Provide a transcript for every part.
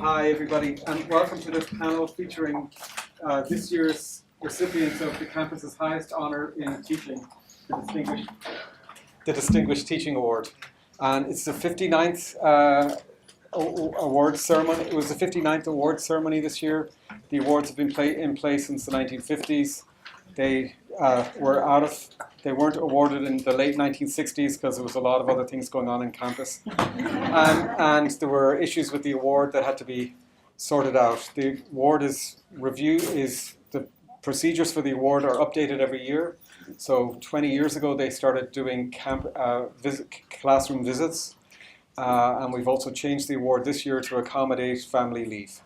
Hi everybody, and welcome to this panel featuring this year's recipients of the campus's highest honour in teaching, the Distinguished Teaching Award. And it's the 59th award ceremony. It was the 59th award ceremony this year. The awards have been in place since the 1950s. They weren't awarded in the late 1960s because there was a lot of other things going on in campus. And there were issues with the award that had to be sorted out. The award the procedures for the award are updated every year. So 20 years ago they started doing classroom visits. And we've also changed the award this year to accommodate family leave.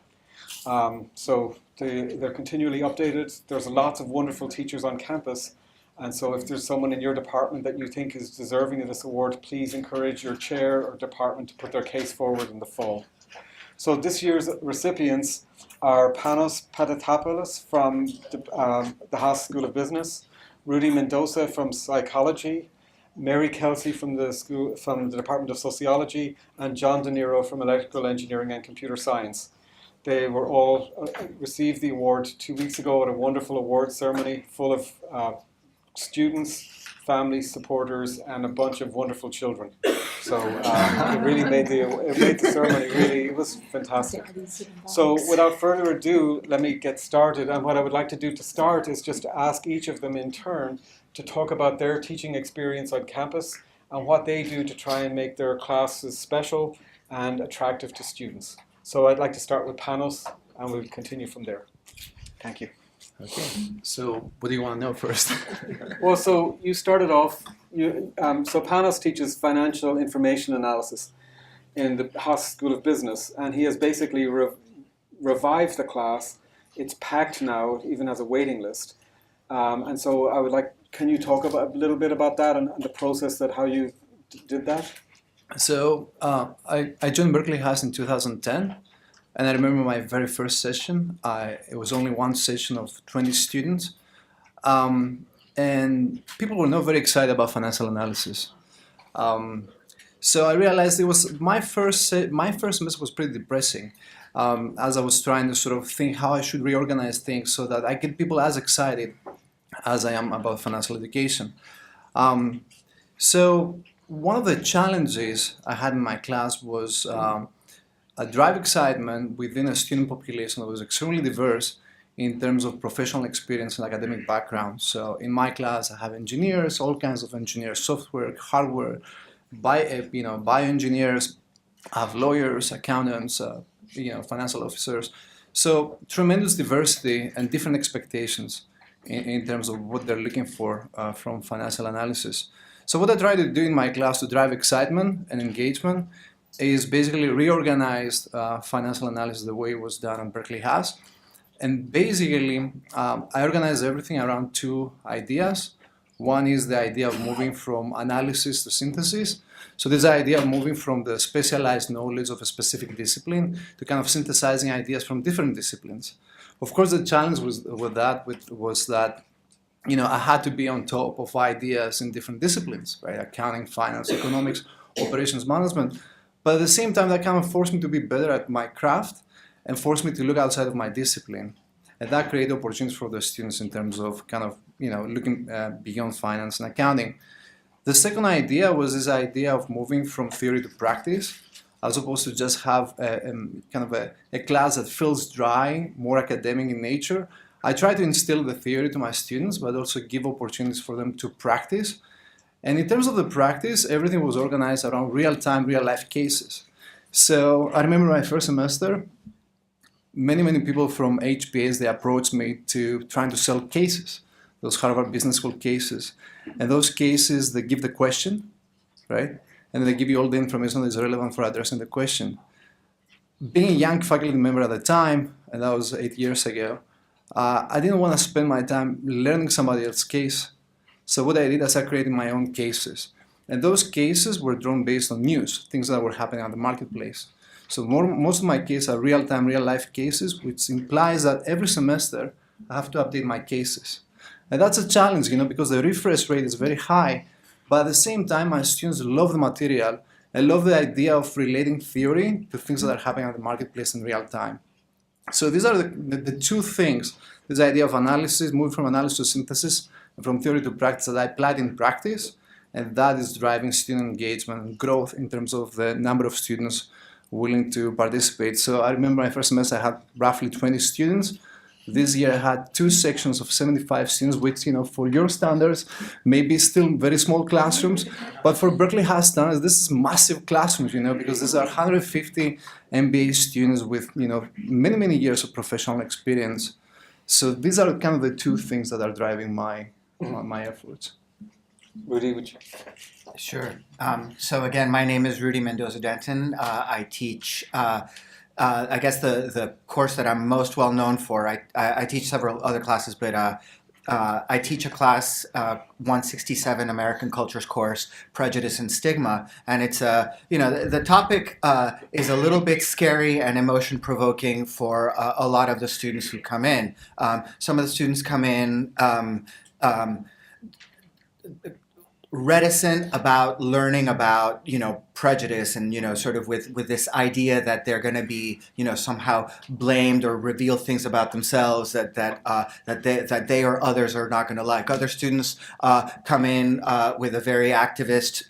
They're continually updated. There's lots of wonderful teachers on campus. And so if there's someone in your department that you think is deserving of this award, please encourage your chair or department to put their case forward in the fall. So this year's recipients are Panos Patatoukas from the Haas School of Business, Rudy Mendoza from Psychology, Mary Kelsey from the Department of Sociology, and John DeNero from Electrical Engineering and Computer Science. They were all received the award 2 weeks ago at a wonderful award ceremony full of students, families, supporters, and a bunch of wonderful children. So it really made the ceremony it was fantastic. So without further ado, let me get started. And what I would like to do to start is just to ask each of them in turn to talk about their teaching experience on campus and what they do to try and make their classes special and attractive to students. So I'd like to start with Panos, and we'll continue from there. Thank you. Okay, so what do you want to know first? Well, so you started off, so Panos teaches financial information analysis in the Haas School of Business, and he has basically revived the class. It's packed now, it even has a waiting list. And so I would like, can you talk a little bit about that and the process how you did that? So I joined Berkeley Haas in 2010, and I remember my very first session. It was only one session of 20 students, and people were not very excited about financial analysis. So I realized it was my first semester was pretty depressing, as I was trying to sort of think how I should reorganize things so that I get people as excited as I am about financial education. So one of the challenges I had in my class was a drive excitement within a student population that was extremely diverse in terms of professional experience and academic background. So in my class, I have engineers, all kinds of engineers, software, hardware, bioengineers, I have lawyers, accountants, financial officers. So tremendous diversity and different expectations in terms of what they're looking for from financial analysis. So what I try to do in my class to drive excitement and engagement is basically reorganize financial analysis the way it was done on Berkeley Haas. And basically, I organize everything around two ideas. One is the idea of moving from analysis to synthesis. So this idea of moving from the specialized knowledge of a specific discipline to kind of synthesizing ideas from different disciplines. Of course, the challenge was that I had to be on top of ideas in different disciplines, right? Accounting, finance, economics, operations management. But at the same time, that kind of forced me to be better at my craft and forced me to look outside of my discipline. And that created opportunities for the students in terms of kind of, looking beyond finance and accounting. The second idea was this idea of moving from theory to practice, as opposed to just have a class that feels dry, more academic in nature. I try to instill the theory to my students, but also give opportunities for them to practice. And in terms of the practice, everything was organized around real-time, real-life cases. So I remember my first semester, many people from HBAs, they approached me to trying to sell cases, those Harvard Business School cases. And those cases, they give the question, right? And they give you all the information that is relevant for addressing the question. Being a young faculty member at the time, and that was 8 years ago, I didn't want to spend my time learning somebody else's case. So what I did is I created my own cases. And those cases were drawn based on news, things that were happening on the marketplace. So most of my cases are real-time, real-life cases, which implies that every semester I have to update my cases. And that's a challenge, because the refresh rate is very high, but at the same time, my students love the material I love the idea of relating theory to things that are happening at the marketplace in real time. So these are the two things, this idea of analysis, moving from analysis to synthesis, and from theory to practice, that I applied in practice, and that is driving student engagement and growth in terms of the number of students willing to participate. So I remember my first semester I had roughly 20 students. This year I had 2 sections of 75 students, which, for your standards, maybe still very small classrooms, but for Berkeley Haas standards, this is massive classrooms, because these are 150 MBA students with, many, many years of professional experience. So these are kind of the 2 things that are driving my efforts. Rudy, would you? Sure. So again, my name is Rudy Mendoza-Denton. I teach, I guess the course that I'm most well known for. I teach several other classes, but I teach a class, 167 American Cultures course, Prejudice and Stigma, and it's the topic is a little bit scary and emotion provoking for a lot of the students who come in. Some of the students come in reticent about learning about prejudice and sort of with this idea that they're going to be somehow blamed or reveal things about themselves that they or others are not going to like. Other students come in with a very activist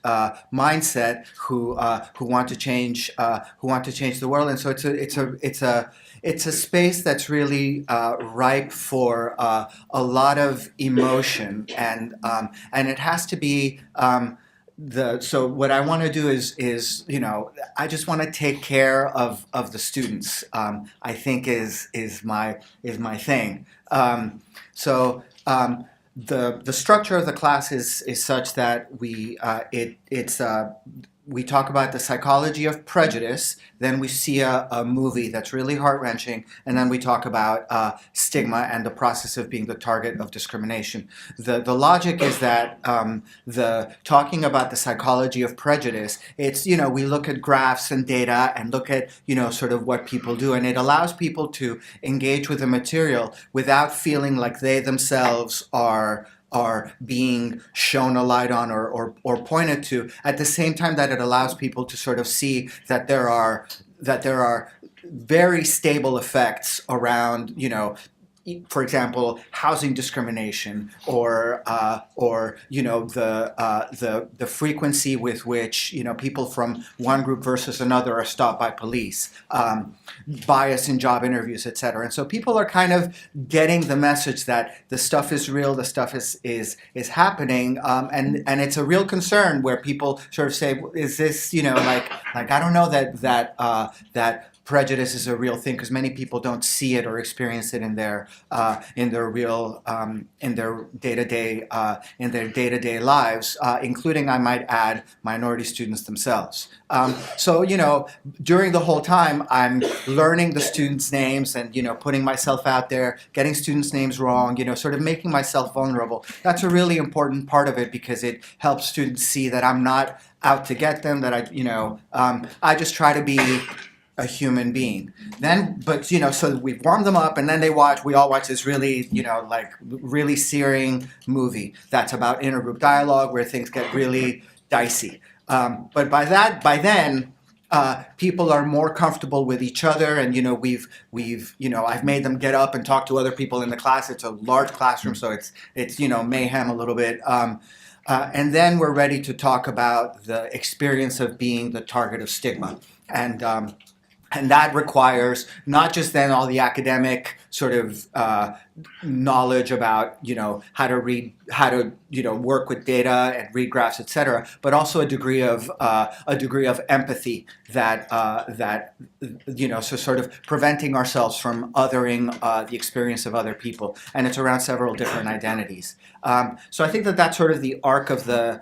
mindset who want to change the world, and so it's a space that's really ripe for a lot of emotion, and it has to be so what I want to do is I just want to take care of the students. I think is my thing. The structure of the class is such that we talk about the psychology of prejudice, then we see a movie that's really heart-wrenching, and then we talk about stigma and the process of being the target of discrimination. The logic is that the talking about the psychology of prejudice, it's, we look at graphs and data and look at, sort of what people do, and it allows people to engage with the material without feeling like they themselves are being shown a light on or pointed to, at the same time that it allows people to sort of see that there are very stable effects around, for example, housing discrimination, or the frequency with which people from one group versus another are stopped by police, bias in job interviews, etc. And so people are kind of getting the message that the stuff is real, the stuff is happening, and it's a real concern where people sort of say, is this like I don't know that prejudice is a real thing, because many people don't see it or experience it in their real in their day-to-day lives, including, I might add, minority students themselves. So during the whole time I'm learning the students' names and putting myself out there, getting students' names wrong, sort of making myself vulnerable. That's a really important part of it, because it helps students see that I'm not out to get them, that I just try to be a human being. So we've warmed them up, and then we all watch this really, really searing movie that's about intergroup dialogue where things get really dicey. But by then, people are more comfortable with each other, and I've made them get up and talk to other people in the class. It's a large classroom, so it's mayhem a little bit. And then we're ready to talk about the experience of being the target of stigma. And that requires not just then all the academic sort of knowledge about how to read, how to work with data and read graphs, etc., but also a degree of empathy that so sort of preventing ourselves from othering the experience of other people, and it's around several different identities. So I think that's sort of the arc of the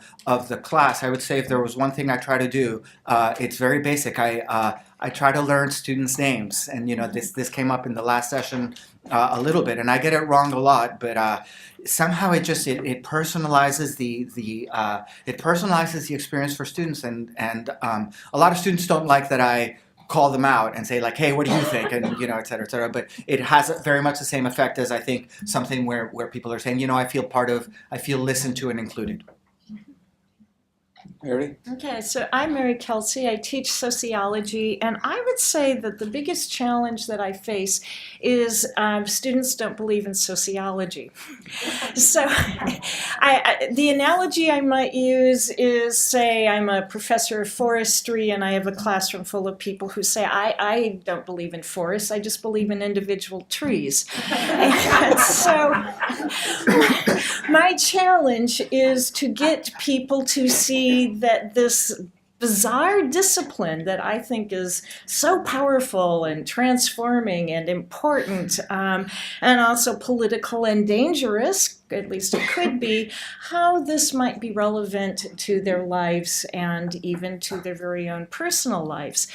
class. I would say if there was one thing I try to do, it's very basic. I try to learn students' names, and this came up in the last session a little bit, and I get it wrong a lot, but somehow it personalizes it personalizes the experience for students, and a lot of students don't like that I call them out and say like, hey, what do you think, and et cetera, et cetera. But it has very much the same effect as, I think, something where people are saying, I feel listened to and included. Mary? Okay, so I'm Mary Kelsey. I teach sociology, and I would say that the biggest challenge that I face is students don't believe in sociology. So the analogy I might use is, say, I'm a professor of forestry, and I have a classroom full of people who say, I don't believe in forests, I just believe in individual trees. And so my challenge is to get people to see that this bizarre discipline that I think is so powerful and transforming and important, and also political and dangerous, at least it could be, how this might be relevant to their lives and even to their very own personal lives.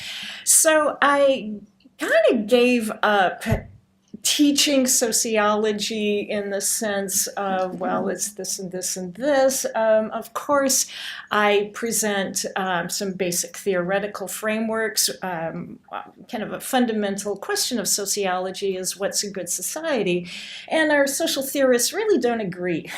So I kind of gave up teaching sociology in the sense of, well, it's this and this and this. Of course, I present some basic theoretical frameworks. Kind of a fundamental question of sociology is, what's a good society? And our social theorists really don't agree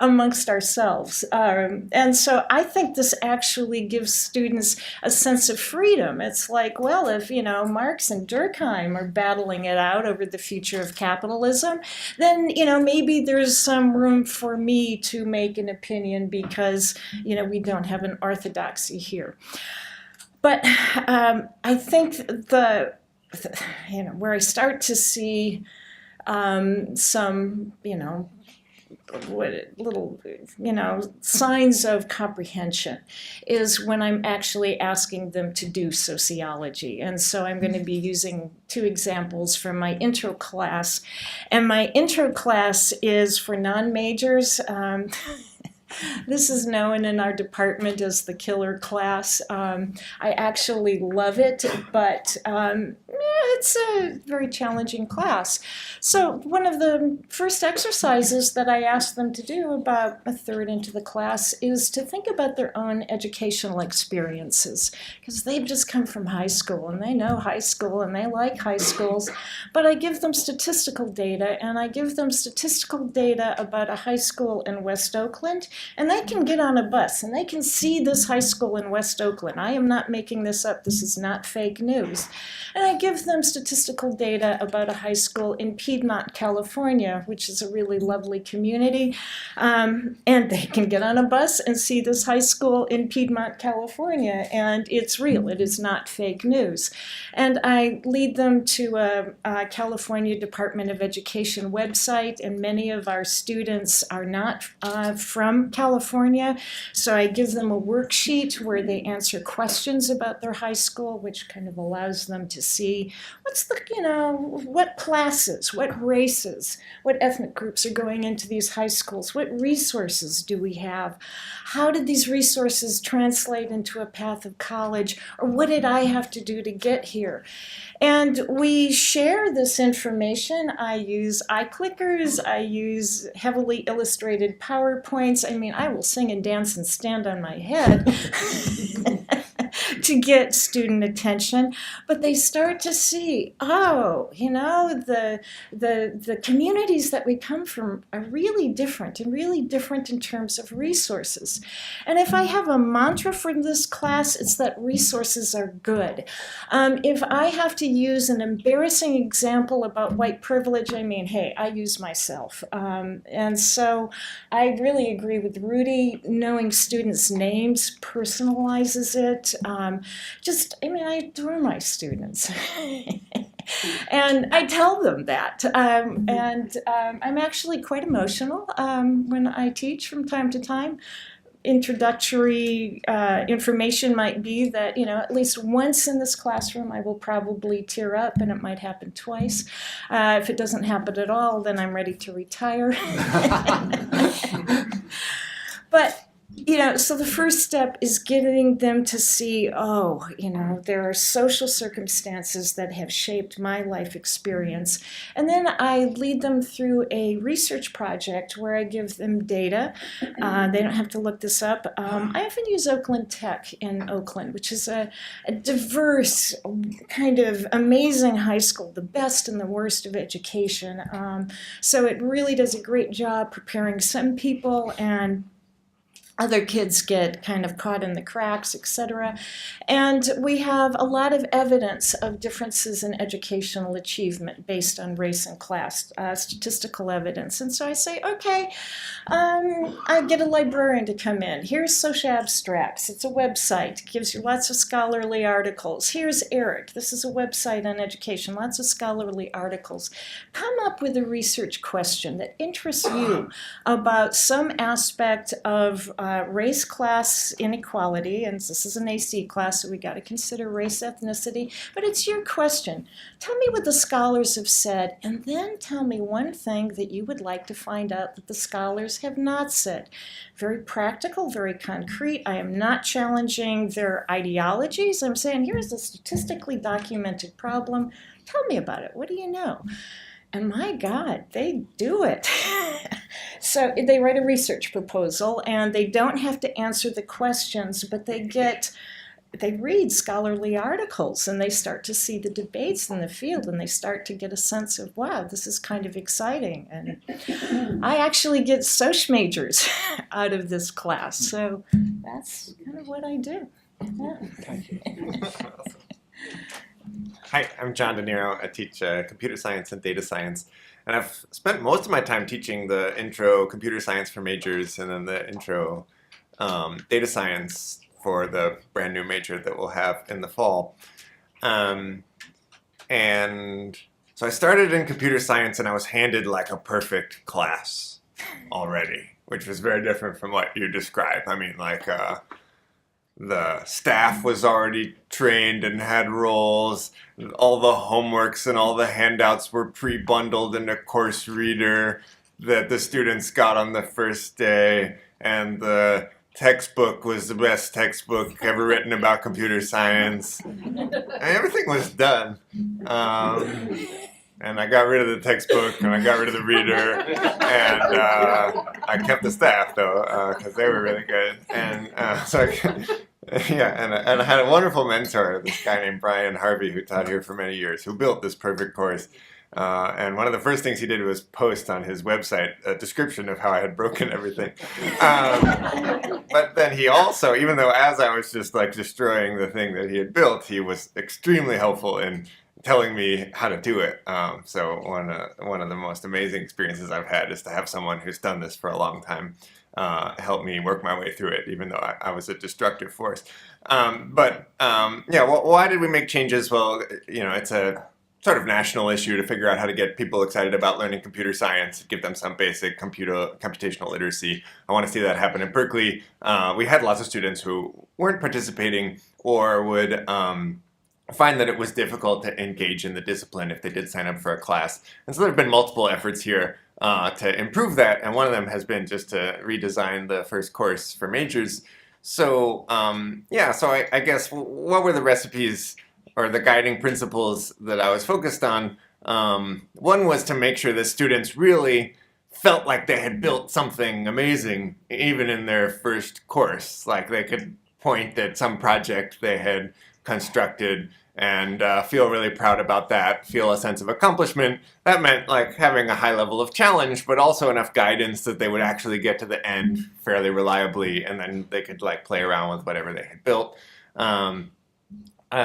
amongst ourselves. And so I think this actually gives students a sense of freedom. It's like, well, if, Marx and Durkheim are battling it out over the future of capitalism, then, maybe there's some room for me to make an opinion because, we don't have an orthodoxy here. But I think where I start to see some, little, signs of comprehension is when I'm actually asking them to do sociology. And so I'm going to be using two examples from my intro class. And my intro class is for non-majors. This is known in our department as the killer class. I actually love it, but it's a very challenging class. So one of the first exercises that I asked them to do about a third into the class is to think about their own educational experiences, because they've just come from high school and they know high school and they like high schools. But I give them statistical data, and I give them statistical data about a high school in West Oakland. And they can get on a bus and they can see this high school in West Oakland. I am not making this up. This is not fake news. And I give them statistical data about a high school in Piedmont, California, which is a really lovely community. And they can get on a bus and see this high school in Piedmont, California. And it's real. It is not fake news. And I lead them to a California Department of Education website. And many of our students are not from California, so I give them a worksheet where they answer questions about their high school, which kind of allows them to see what's the, what classes, what races, what ethnic groups are going into these high schools, what resources do we have, how did these resources translate into a path of college, or what did I have to do to get here? And we share this information. I use iClickers, I use heavily illustrated PowerPoints. I will sing and dance and stand on my head to get student attention, but they start to see, the communities that we come from are really different, and really different in terms of resources. And if I have a mantra for this class, it's that resources are good. If I have to use an embarrassing example about white privilege, hey, I use myself. And so I really agree with Rudy. Knowing students' names personalizes it. I adore my students. And I tell them that. I'm actually quite emotional when I teach from time to time. Introductory information might be that, at least once in this classroom I will probably tear up, and it might happen twice. If it doesn't happen at all, then I'm ready to retire. But so the first step is getting them to see, there are social circumstances that have shaped my life experience. And then I lead them through a research project where I give them data. They don't have to look this up. I often use Oakland Tech in Oakland, which is a diverse, kind of amazing high school, the best and the worst of education. So it really does a great job preparing some people and other kids get kind of caught in the cracks, etc. And we have a lot of evidence of differences in educational achievement based on race and class, statistical evidence. And so I say, okay, I get a librarian to come in. Here's Social Abstracts. It's a website. It gives you lots of scholarly articles. Here's Eric. This is a website on education. Lots of scholarly articles. Come up with a research question that interests you about some aspect of race class inequality, and this is an AC class, so we got to consider race ethnicity, but it's your question. Tell me what the scholars have said, and then tell me one thing that you would like to find out that the scholars have not said. Very practical, very concrete. I am not challenging their ideologies. I'm saying here's a statistically documented problem. Tell me about it. What do you know? And my God, they do it. So they write a research proposal, and they don't have to answer the questions, but they read scholarly articles, and they start to see the debates in the field, and they start to get a sense of, wow, this is kind of exciting. And I actually get Soc majors out of this class, so that's kind of what I do. Yeah. Thank you. Hi, I'm John DeNero. I teach computer science and data science. And I've spent most of my time teaching the intro computer science for majors and then the intro data science for the brand new major that we'll have in the fall. And so I started in computer science and I was handed like a perfect class already, which was very different from what you described. I mean, like the staff was already trained and had roles. All the homeworks and all the handouts were pre-bundled in a course reader that the students got on the first day. And the textbook was the best textbook ever written about computer science. And everything was done. And I got rid of the textbook and I got rid of the reader. And I kept the staff, though, because they were really good. And and I had a wonderful mentor, this guy named Brian Harvey, who taught here for many years, who built this perfect course. And one of the first things he did was post on his website a description of how I had broken everything. But then he also, even though as I was just like destroying the thing that he had built, he was extremely helpful in telling me how to do it. So one of the most amazing experiences I've had is to have someone who's done this for a long time help me work my way through it, even though I was a destructive force. Why did we make changes? Well, it's a sort of national issue to figure out how to get people excited about learning computer science, give them some basic computational literacy. I want to see that happen in Berkeley. We had lots of students who weren't participating or would find that it was difficult to engage in the discipline if they did sign up for a class. And so there have been multiple efforts here to improve that, and one of them has been just to redesign the first course for majors. So I guess what were the recipes or the guiding principles that I was focused on? One was to make sure that students really felt like they had built something amazing even in their first course, like they could point at some project they had constructed and feel really proud about that, feel a sense of accomplishment. That meant like having a high level of challenge, but also enough guidance that they would actually get to the end fairly reliably, and then they could like play around with whatever they had built.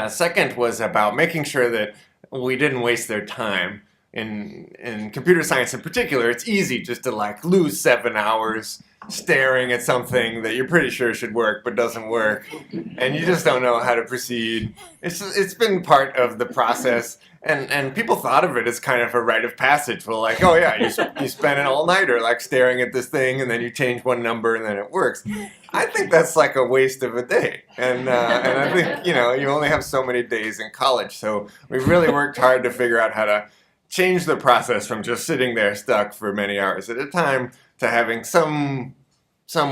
Second was about making sure that we didn't waste their time. In computer science in particular, it's easy just to like lose 7 hours staring at something that you're pretty sure should work but doesn't work, and you just don't know how to proceed. It's been part of the process, and people thought of it as kind of a rite of passage. Well, like, oh yeah, you spend an all-nighter like staring at this thing, and then you change one number, and then it works. I think that's like a waste of a day, and I think you only have so many days in college, so we've really worked hard to figure out how to change the process from just sitting there stuck for many hours at a time to having some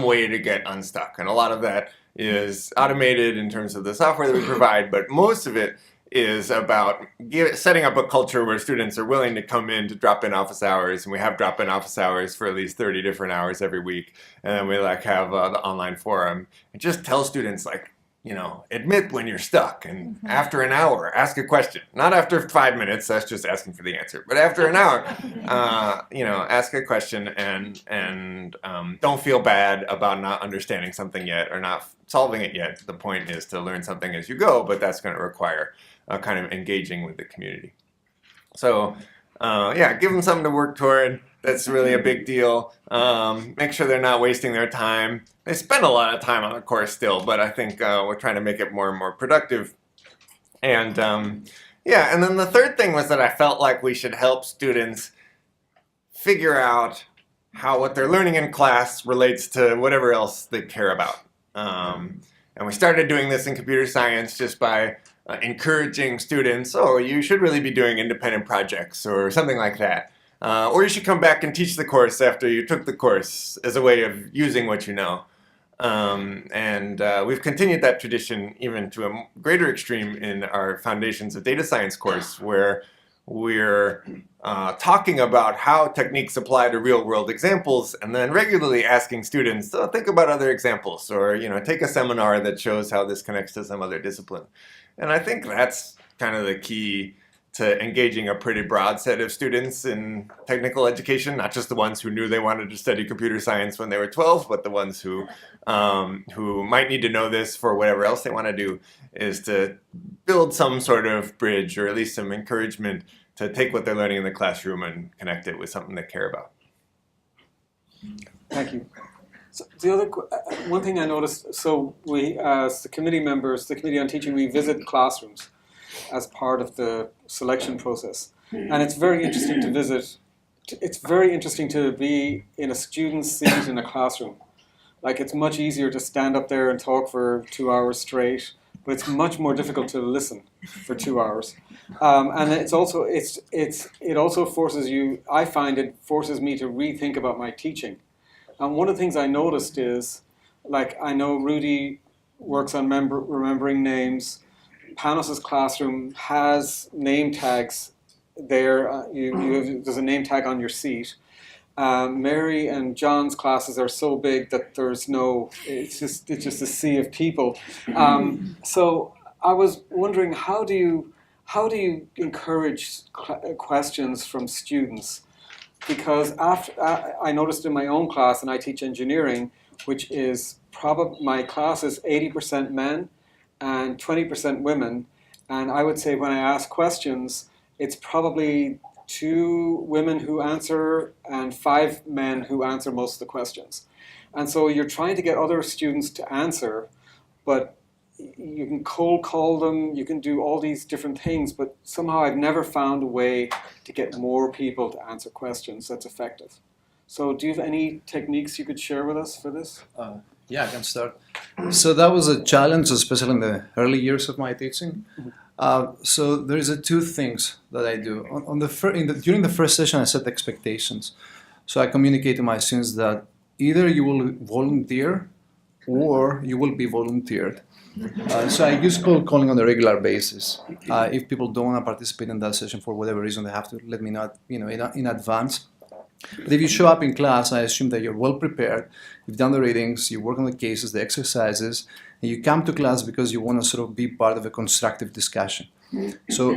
way to get unstuck. And a lot of that is automated in terms of the software that we provide, but most of it is about setting up a culture where students are willing to come in to drop in office hours, and we have drop in office hours for at least 30 different hours every week, and then we like have the online forum and just tell students like, admit when you're stuck, and after an hour, ask a question. Not after 5 minutes, that's just asking for the answer. But after an hour, ask a question and don't feel bad about not understanding something yet or not solving it yet. The point is to learn something as you go, but that's going to require kind of engaging with the community. So give them something to work toward. That's really a big deal. Make sure they're not wasting their time. They spend a lot of time on the course still, but I think we're trying to make it more and more productive. And and then the third thing was that I felt like we should help students figure out how what they're learning in class relates to whatever else they care about. And we started doing this in computer science just by encouraging students, you should really be doing independent projects or something like that. Or you should come back and teach the course after you took the course as a way of using what you know. We've continued that tradition even to a greater extreme in our Foundations of Data Science course, where we're talking about how techniques apply to real-world examples, and then regularly asking students to think about other examples, or take a seminar that shows how this connects to some other discipline. And I think that's kind of the key to engaging a pretty broad set of students in technical education, not just the ones who knew they wanted to study computer science when they were 12, but the ones who might need to know this for whatever else they want to do, is to build some sort of bridge, or at least some encouragement to take what they're learning in the classroom and connect it with something they care about. Thank you. So the other one thing I noticed, so we, as the committee members, the Committee on Teaching, we visit classrooms as part of the selection process. And it's very interesting to visit. It's very interesting to be in a student's seat in a classroom. Like, it's much easier to stand up there and talk for 2 hours straight, but it's much more difficult to listen for 2 hours. And it also forces you, I find it forces me to rethink about my teaching. And one of the things I noticed is, like, I know Rudy works on remembering names. Panos' classroom has name tags there. There's a name tag on your seat. Mary and John's classes are so big that there's it's just a sea of people. So I was wondering, how do you encourage questions from students? Because I noticed in my own class, and I teach engineering, which is my class is 80% men and 20% women, and I would say when I ask questions, it's probably 2 women who answer and 5 men who answer most of the questions. And so you're trying to get other students to answer, but you can cold call them, you can do all these different things, but somehow I've never found a way to get more people to answer questions that's effective. So do you have any techniques you could share with us for this? Yeah, I can start. So that was a challenge, especially in the early years of my teaching. So there is 2 things that I do. During the first session, I set expectations. So I communicate to my students that either you will volunteer or you will be volunteered. So I use cold calling on a regular basis. If people don't want to participate in that session for whatever reason, they have to let me know, in advance. But if you show up in class, I assume that you're well prepared, you've done the readings, you work on the cases, the exercises, and you come to class because you want to sort of be part of a constructive discussion. So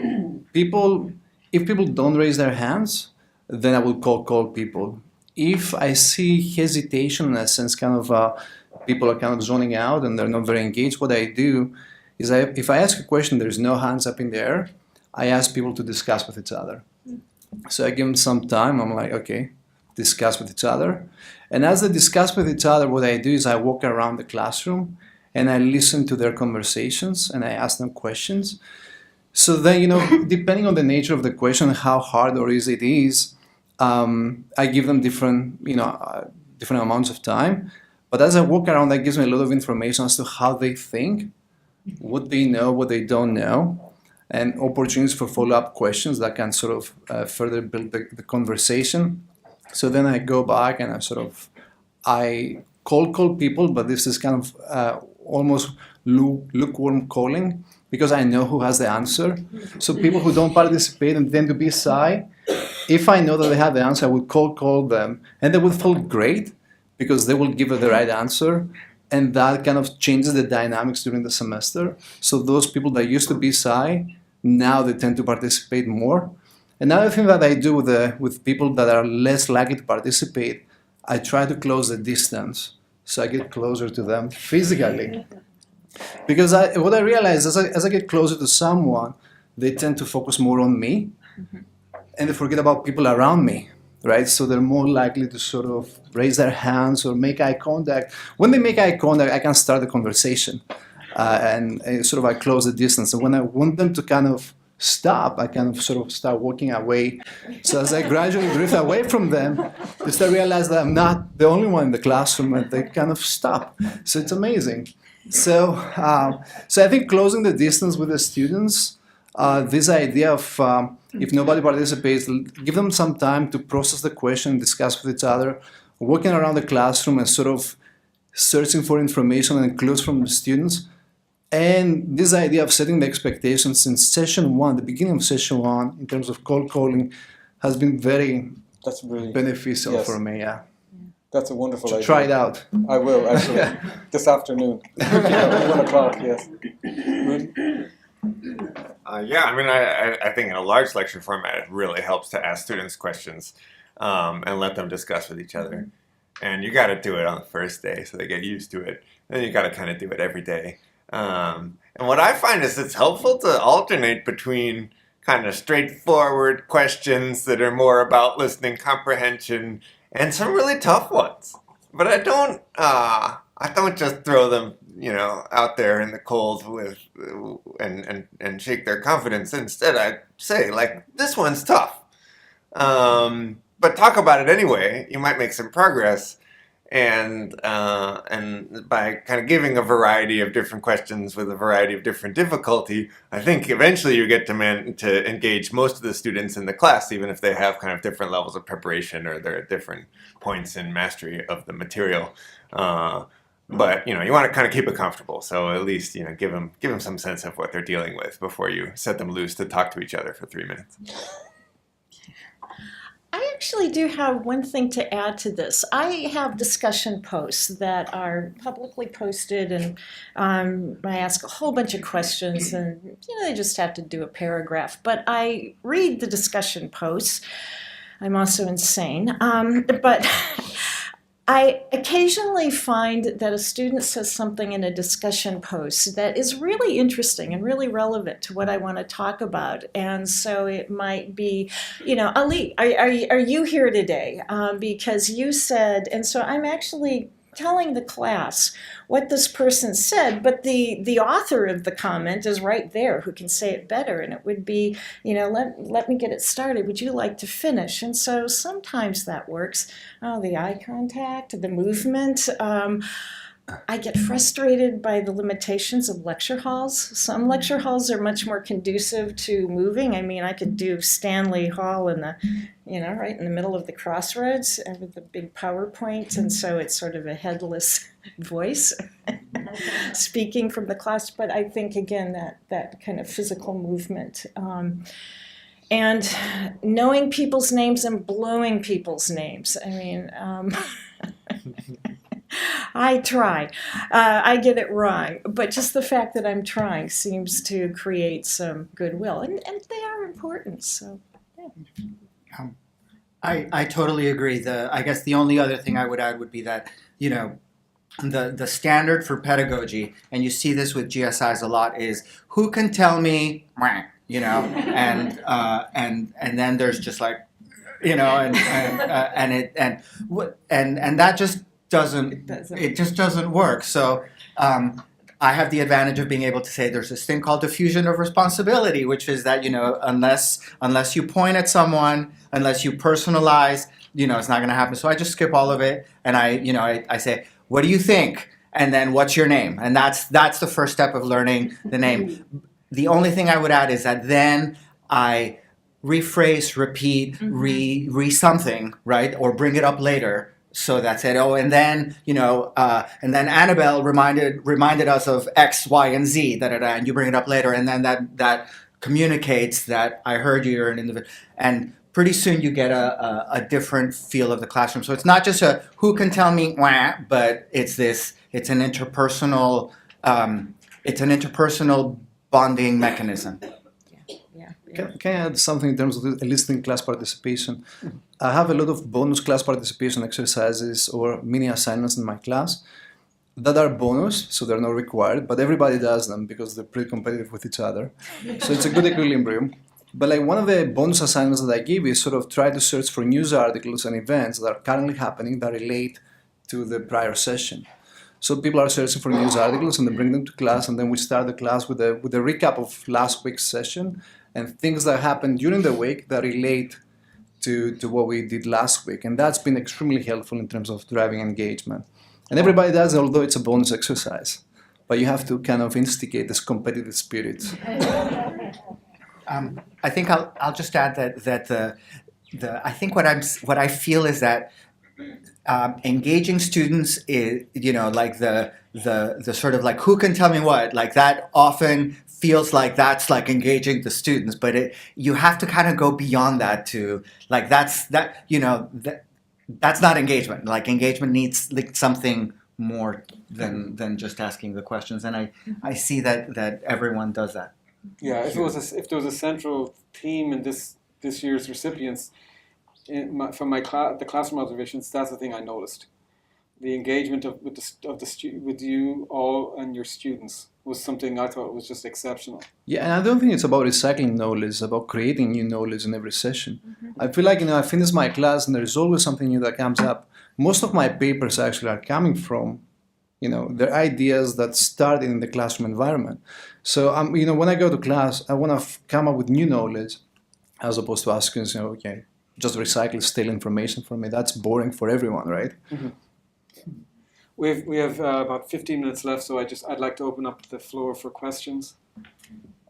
if people don't raise their hands, then I will call people. If I see hesitation, in a sense, kind of people are kind of zoning out and they're not very engaged, what I do is if I ask a question, there's no hands up in the air, I ask people to discuss with each other. So I give them some time. I'm like, okay, discuss with each other. And as they discuss with each other, what I do is I walk around the classroom and I listen to their conversations and I ask them questions. So then, depending on the nature of the question, how hard or easy it is, I give them different amounts of time. But as I walk around, that gives me a lot of information as to how they think, what they know, what they don't know, and opportunities for follow-up questions that can sort of further build the conversation. So then I go back and I call people, but this is kind of almost lukewarm calling, because I know who has the answer. So people who don't participate and tend to be shy, if I know that they have the answer, I would call them, and they would feel great because they will give the right answer. and that kind of changes the dynamics during the semester. So those people that used to be shy, now they tend to participate more. Another thing that I do with people that are less likely to participate, I try to close the distance, so I get closer to them physically. Because what I realize as I get closer to someone, they tend to focus more on me, and they forget about people around me, right? So they're more likely to sort of raise their hands or make eye contact. When they make eye contact, I can start the conversation, and sort of I close the distance. And when I want them to kind of stop, I kind of sort of start walking away. So as I gradually drift away from them, they start realize that I'm not the only one in the classroom, and they kind of stop. So it's amazing. So I think closing the distance with the students, this idea of if nobody participates, give them some time to process the question, discuss with each other, working around the classroom and sort of searching for information and clues from the students. And this idea of setting the expectations since session one, the beginning of session one, in terms of cold calling, has been very beneficial for me. Yeah. That's a wonderful idea. Try it out. I will, actually. This afternoon. 1 o'clock, yes. Rudy? I think in a large lecture format, it really helps to ask students questions and let them discuss with each other. And you got to do it on the first day so they get used to it. Then you got to kind of do it every day. And what I find is it's helpful to alternate between kind of straightforward questions that are more about listening comprehension and some really tough ones. But I don't just throw them, out there in the cold with and shake their confidence. Instead, I say, like, this one's tough. But talk about it anyway. You might make some progress. And by kind of giving a variety of different questions with a variety of different difficulty, I think eventually you get to engage most of the students in the class, even if they have kind of different levels of preparation or they're at different points in mastery of the material. But you want to kind of keep it comfortable, so at least give them some sense of what they're dealing with before you set them loose to talk to each other for 3 minutes. I actually do have one thing to add to this. I have discussion posts that are publicly posted, and I ask a whole bunch of questions, and they just have to do a paragraph. But I read the discussion posts. I'm also insane, but I occasionally find that a student says something in a discussion post that is really interesting and really relevant to what I want to talk about. And so it might be, Ali, are you here today? Because you said, and so I'm actually telling the class what this person said, but the author of the comment is right there who can say it better, and it would be, let me get it started. Would you like to finish? And so sometimes that works. The eye contact, the movement. I get frustrated by the limitations of lecture halls. Some lecture halls are much more conducive to moving. I mean, I could do Stanley Hall in the, right in the middle of the crossroads with the big PowerPoint, and so it's sort of a headless voice speaking from the class. But I think, again, that kind of physical movement. And knowing people's names and blowing people's names. I mean, I try. I get it wrong, but just the fact that I'm trying seems to create some goodwill, and they are important. So, yeah. I totally agree. I guess the only other thing I would add would be that the standard for pedagogy, and you see this with GSIs a lot, is who can tell me, and then there's just like, and that just doesn't work. So I have the advantage of being able to say there's this thing called diffusion of responsibility, which is that unless you point at someone, unless you personalize, it's not going to happen. So I just skip all of it, and I say, what do you think? And then what's your name? And that's the first step of learning the name. The only thing I would add is that then I rephrase, repeat, re something, right, or bring it up later. So that's it. Oh, and then and then Annabelle reminded us of X, Y, and Z. And you bring it up later, and then that communicates that I heard you're an individual. And pretty soon you get a different feel of the classroom. So it's not just a who can tell me wah, but it's an interpersonal bonding mechanism. Can I add something in terms of eliciting class participation? I have a lot of bonus class participation exercises or mini assignments in my class that are bonus, so they're not required, but everybody does them because they're pretty competitive with each other. So it's a good equilibrium. But like one of the bonus assignments that I give is sort of try to search for news articles and events that are currently happening that relate to the prior session. So people are searching for news articles and they bring them to class, and then we start the class with a recap of last week's session and things that happened during the week that relate to what we did last week. And that's been extremely helpful in terms of driving engagement. And everybody does it, although it's a bonus exercise. But you have to kind of instigate this competitive spirit. I think I'll just add that I think what I feel is that engaging students is, like the sort of like who can tell me what, like that often feels like that's like engaging the students, but you have to kind of go beyond that to like that's not engagement. Like engagement needs like something more than just asking the questions, and I see that everyone does that. Yeah, if there was a central theme in this year's recipients, from the classroom observations, that's the thing I noticed. The engagement with you all and your students was something I thought was just exceptional. Yeah, and I don't think it's about recycling knowledge, it's about creating new knowledge in every session. I feel like, I finish my class and there's always something new that comes up. Most of my papers actually are coming from, they're ideas that started in the classroom environment. So, when I go to class, I want to come up with new knowledge as opposed to asking, okay, just recycle stale information for me. That's boring for everyone, right? Mm-hmm. We have about 15 minutes left, so I'd like to open up the floor for questions.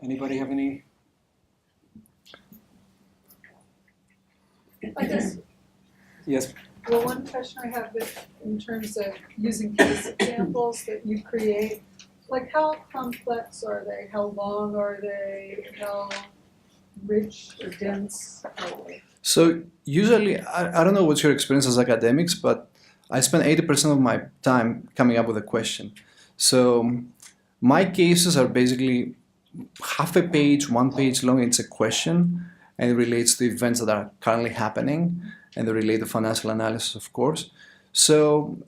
Anybody have any? I guess. Yes. Well, one question I have is in terms of using case examples that you create, like how complex are they? How long are they? How rich or dense are they? So usually, I don't know what's your experience as academics, but I spend 80% of my time coming up with a question. So my cases are basically half a page, 1 page long. It's a question, and it relates to events that are currently happening, and they relate to financial analysis, of course. So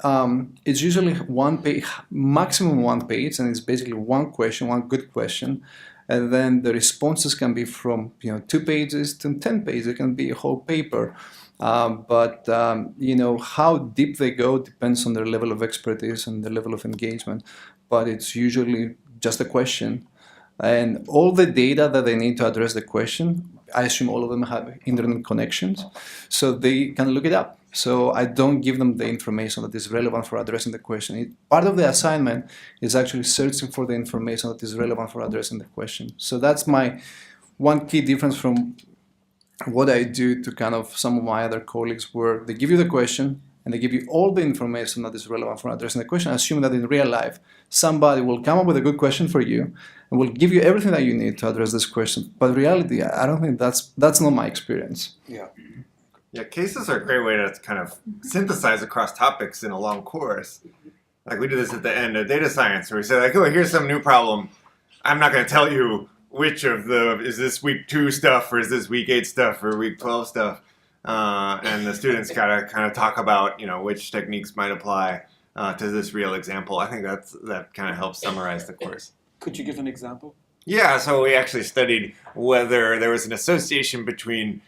it's usually 1 page, maximum 1 page, and it's basically one question, one good question. And then the responses can be from 2 pages to 10 pages. It can be a whole paper. But how deep they go depends on their level of expertise and the level of engagement. But it's usually just a question. And all the data that they need to address the question, I assume all of them have internet connections, so they can look it up. So I don't give them the information that is relevant for addressing the question. Part of the assignment is actually searching for the information that is relevant for addressing the question. So that's my one key difference from what I do to kind of some of my other colleagues, where they give you the question and they give you all the information that is relevant for addressing the question, assuming that in real life somebody will come up with a good question for you and will give you everything that you need to address this question. But in reality, I don't think that's not my experience. Yeah, cases are a great way to kind of synthesize across topics in a long course. Like we do this at the end of data science, where we say like, oh, here's some new problem. I'm not going to tell you which of is this week 2 stuff, or is this week 8 stuff, or week 12 stuff. And the students got to kind of talk about, which techniques might apply to this real example. I think that kind of helps summarize the course. Could you give an example? Yeah, so we actually studied whether there was an association between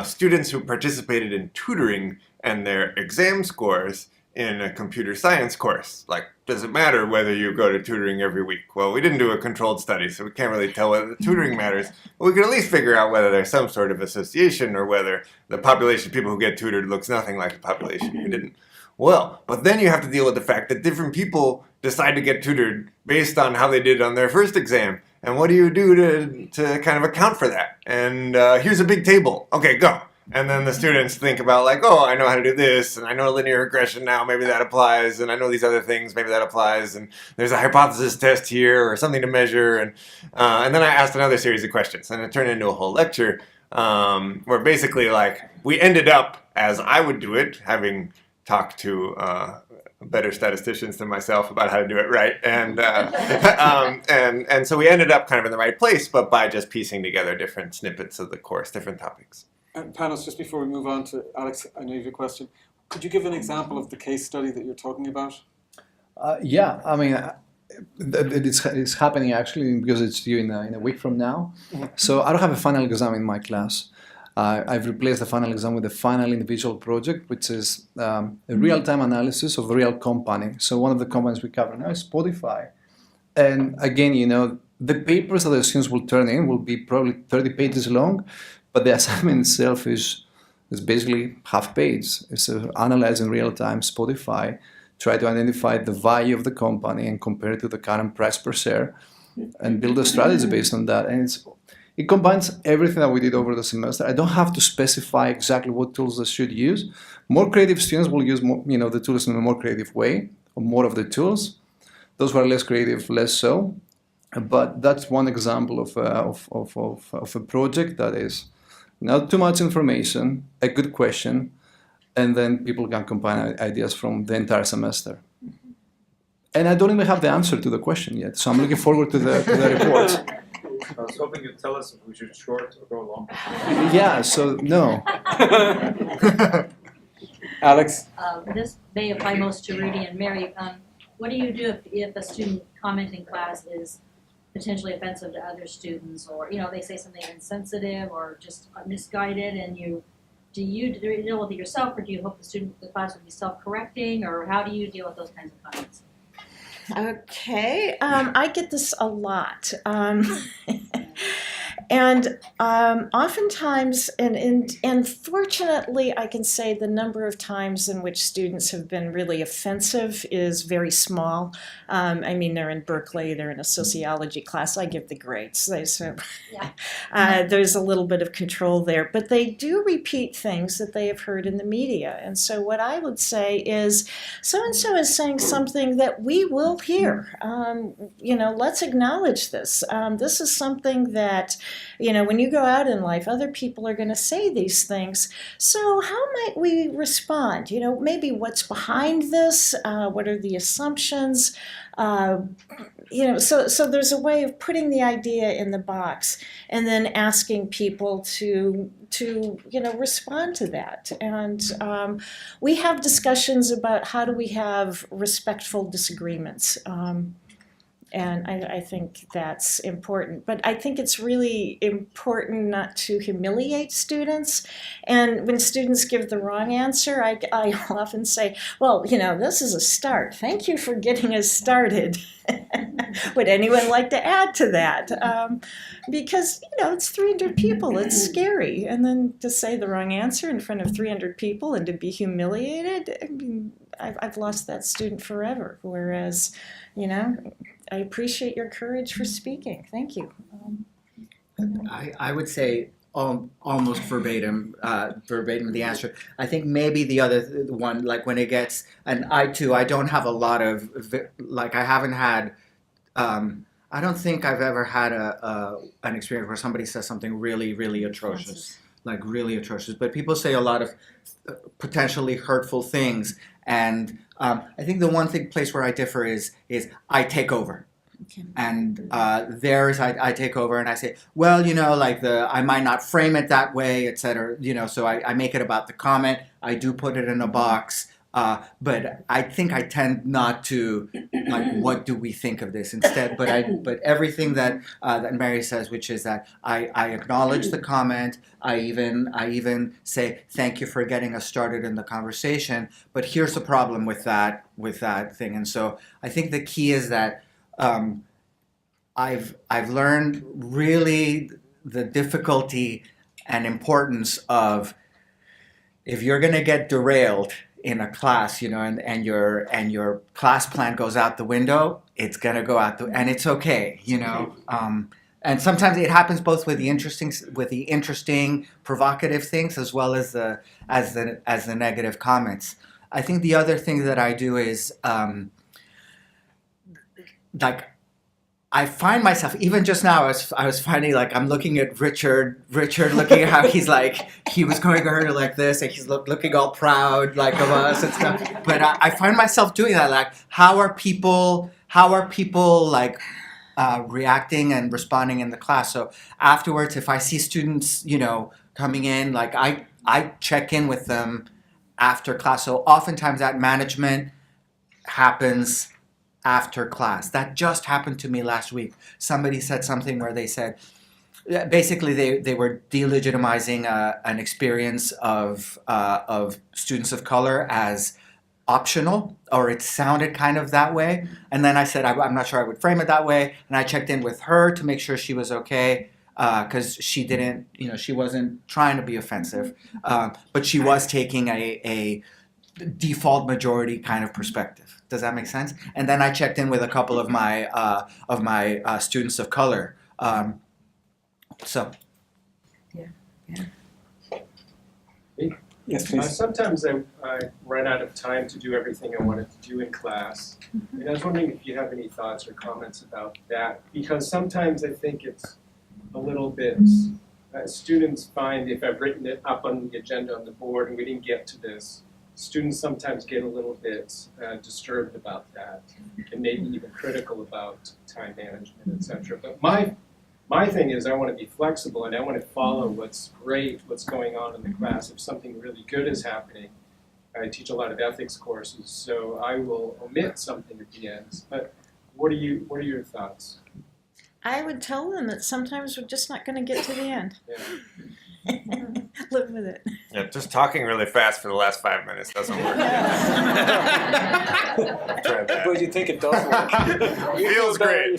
students who participated in tutoring and their exam scores in a computer science course. Like, does it matter whether you go to tutoring every week? Well, we didn't do a controlled study, so we can't really tell whether the tutoring matters. But we can at least figure out whether there's some sort of association, or whether the population of people who get tutored looks nothing like the population who didn't. Well, but then you have to deal with the fact that different people decide to get tutored based on how they did on their first exam. And what do you do to kind of account for that? And here's a big table. Okay, go. And then the students think about like, oh, I know how to do this, and I know linear regression now, maybe that applies, and I know these other things, maybe that applies, and there's a hypothesis test here, or something to measure, and then I asked another series of questions, and it turned into a whole lecture where basically like we ended up, as I would do it, having talked to better statisticians than myself about how to do it right, and so we ended up kind of in the right place, but by just piecing together different snippets of the course, different topics. And Panos, just before we move on to Alex, I know you have a question. Could you give an example of the case study that you're talking about? Yeah, I mean, it's happening actually because it's due in a week from now. So I don't have a final exam in my class. I've replaced the final exam with a final individual project, which is a real-time analysis of a real company. So one of the companies we cover now is Spotify. And again, you know, the papers that the students will turn in will be probably 30 pages long, but the assignment itself is basically half page. It's analyze in real time Spotify, try to identify the value of the company and compare it to the current price per share, and build a strategy based on that. And it combines everything that we did over the semester. I don't have to specify exactly what tools they should use. More creative students will use more, you know, the tools in a more creative way, or more of the tools. Those who are less creative, less so. But that's one example of a project that is not too much information, a good question, and then people can combine ideas from the entire semester. And I don't even have the answer to the question yet, so I'm looking forward to the reports. I was hoping you'd tell us if we should short or go long. Yeah, so no. Alex? This may apply most to Rudy and Mary. What do you do if a student comment in class is potentially offensive to other students, or, you know, they say something insensitive or just misguided, and do you deal with it yourself, or do you hope the class would be self-correcting, or how do you deal with those kinds of comments? Okay, I get this a lot. And oftentimes, and fortunately, I can say the number of times in which students have been really offensive is very small. I mean, they're in Berkeley, they're in a sociology class, I give the grades. So there's a little bit of control there, but they do repeat things that they have heard in the media. And so what I would say is, so-and-so is saying something that we will hear. You know, let's acknowledge this. This is something that, you know, when you go out in life, other people are going to say these things. So how might we respond? You know, maybe what's behind this? What are the assumptions? You know, so there's a way of putting the idea in the box and then asking people to you know, respond to that. And we have discussions about how do we have respectful disagreements. And I think that's important. But I think it's really important not to humiliate students. And when students give the wrong answer, I often say, well, you know, this is a start. Thank you for getting us started. Would anyone like to add to that? Because, you know, it's 300 people. It's scary. And then to say the wrong answer in front of 300 people and to be humiliated, I mean, I've lost that student forever. Whereas, you know, I appreciate your courage for speaking. Thank you. I would say almost verbatim the answer. I think maybe the other one, like when it gets, and I don't have a lot of, like I haven't had, I don't think I've ever had an experience where somebody says something really, really atrocious, like really atrocious. But people say a lot of potentially hurtful things. And I think the one place where I differ is I take over. Okay. And I take over and I say, well, you know, like I might not frame it that way, et cetera, you know, so I make it about the comment. I do put it in a box, but I think I tend not to, like, what do we think of this instead? But everything that Mary says, which is that I acknowledge the comment. I even say thank you for getting us started in the conversation. But here's the problem with that thing. And so I think the key is that I've learned really the difficulty and importance of, if you're going to get derailed in a class, you know, and your class plan goes out the window, it's going to go out and it's okay, you know. And sometimes it happens both with the interesting, provocative things as well as the negative comments. I think the other thing that I do is like I find myself, even just now, I was finding like I'm looking at Richard looking at how he's like, he was going to her like this, and he's looking all proud like of us and stuff. But I find myself doing that, like, how are people like reacting and responding in the class? So afterwards, if I see students, coming in, like I check in with them after class. So oftentimes that management happens after class. That just happened to me last week. Somebody said something where they said, basically they were delegitimizing an experience of students of color as optional, or it sounded kind of that way. And then I said, I'm not sure I would frame it that way. And I checked in with her to make sure she was okay, because she didn't, she wasn't trying to be offensive, but she was taking a default majority kind of perspective. Does that make sense? And then I checked in with a couple of my students of color. So. Yes, please. Sometimes I run out of time to do everything I wanted to do in class. And I was wondering if you have any thoughts or comments about that. Because sometimes I think it's a little bit, students find if I've written it up on the agenda on the board and we didn't get to this, students sometimes get a little bit disturbed about that and maybe even critical about time management, etc. But my thing is I want to be flexible and I want to follow what's great, what's going on in the class. If something really good is happening, I teach a lot of ethics courses, so I will omit something at the end. But what are your thoughts? I would tell them that sometimes we're just not going to get to the end. Yeah. Live with it. Yeah, just talking really fast for the last 5 minutes doesn't work. I've tried that. But you think it does work. Feels great.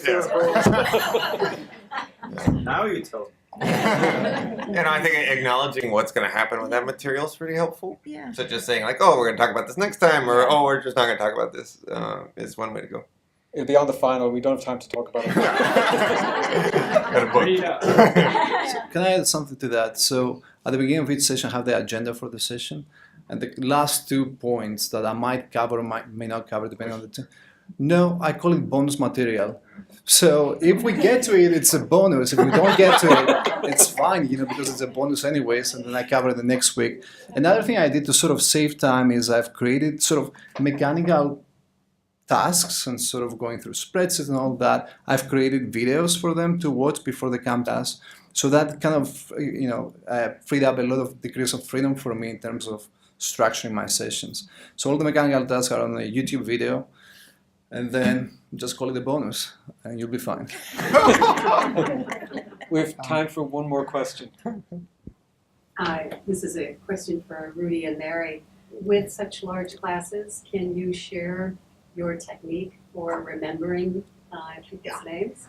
Now you tell. I think acknowledging what's going to happen with that material is pretty helpful. Yeah. So just saying like, oh, we're going to talk about this next time, or oh, we're just not going to talk about this is one way to go. It'll be on the final. We don't have time to talk about it. Got a book. Can I add something to that? So at the beginning of each session, I have the agenda for the session, and the last 2 points that I might cover or may not cover, depending on the time. No, I call it bonus material. So if we get to it, it's a bonus. If we don't get to it, it's fine, because it's a bonus anyways, and then I cover it the next week. Another thing I did to sort of save time is I've created sort of mechanical tasks and sort of going through spreadsheets and all that. I've created videos for them to watch before they come to us. So that kind of, freed up a lot of degrees of freedom for me in terms of structuring my sessions. So all the mechanical tasks are on a YouTube video, and then just call it a bonus, and you'll be fine. We have time for one more question. This is a question for Rudy and Mary. With such large classes, can you share your technique for remembering people's names?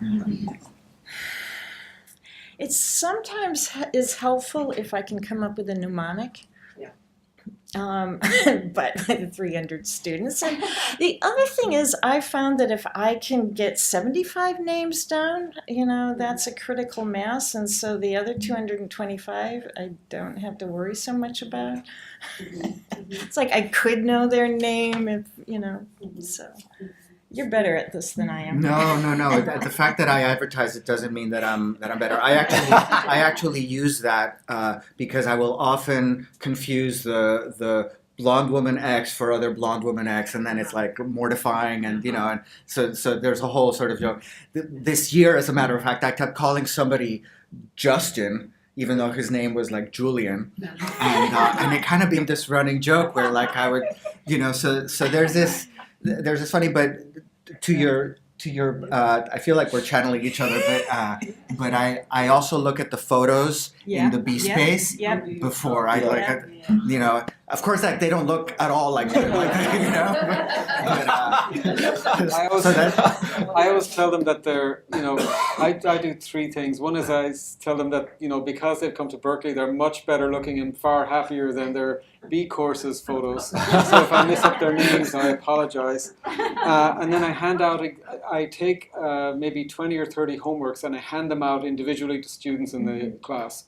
It sometimes is helpful if I can come up with a mnemonic. But 300 students. And the other thing is I found that if I can get 75 names down, that's a critical mass. And so the other 225, I don't have to worry so much about. It's like I could know their name if, so. You're better at this than I am. No. The fact that I advertise it doesn't mean that I'm better. I actually use that because I will often confuse the blonde woman X for other blonde woman X, and then it's like mortifying, and and so there's a whole sort of joke. This year, as a matter of fact, I kept calling somebody Justin, even though his name was like Julian, and it kind of became this running joke where like I would, so there's this funny, but to your I feel like we're channeling each other, but I also look at the photos in the B space before I of course like they don't look at all like but, I always tell them that they're I do 3 things. One is I tell them that because they've come to Berkeley, they're much better looking and far happier than their B courses photos. So if I miss up their names, I apologize. And then I hand out I take maybe 20 or 30 homeworks and I hand them out individually to students in the class.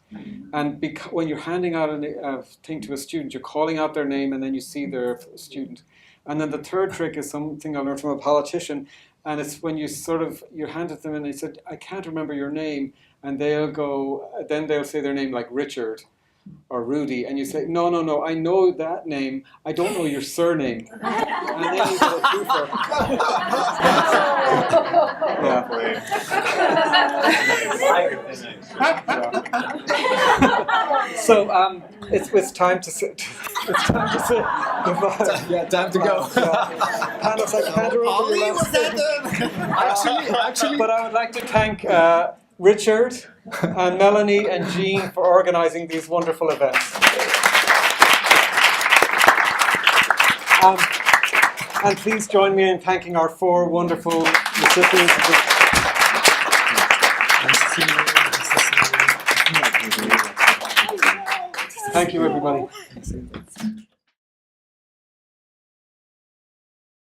And when you're handing out a thing to a student, you're calling out their name and then you see their student. And then the third trick is something I learned from a politician. And it's when you you hand it to them and they said, I can't remember your name, and then they'll say their name like Richard or Rudy, and you say, no, I know that name, I don't know your surname. And then you get a twofer. So it's time to say goodbye. Yeah, time to go. Panos, I can't remember your last name. Actually, But I would like to thank Richard and Melanie and Jean for organizing these wonderful events. And please join me in thanking our 4 wonderful recipients. Thank you, everybody.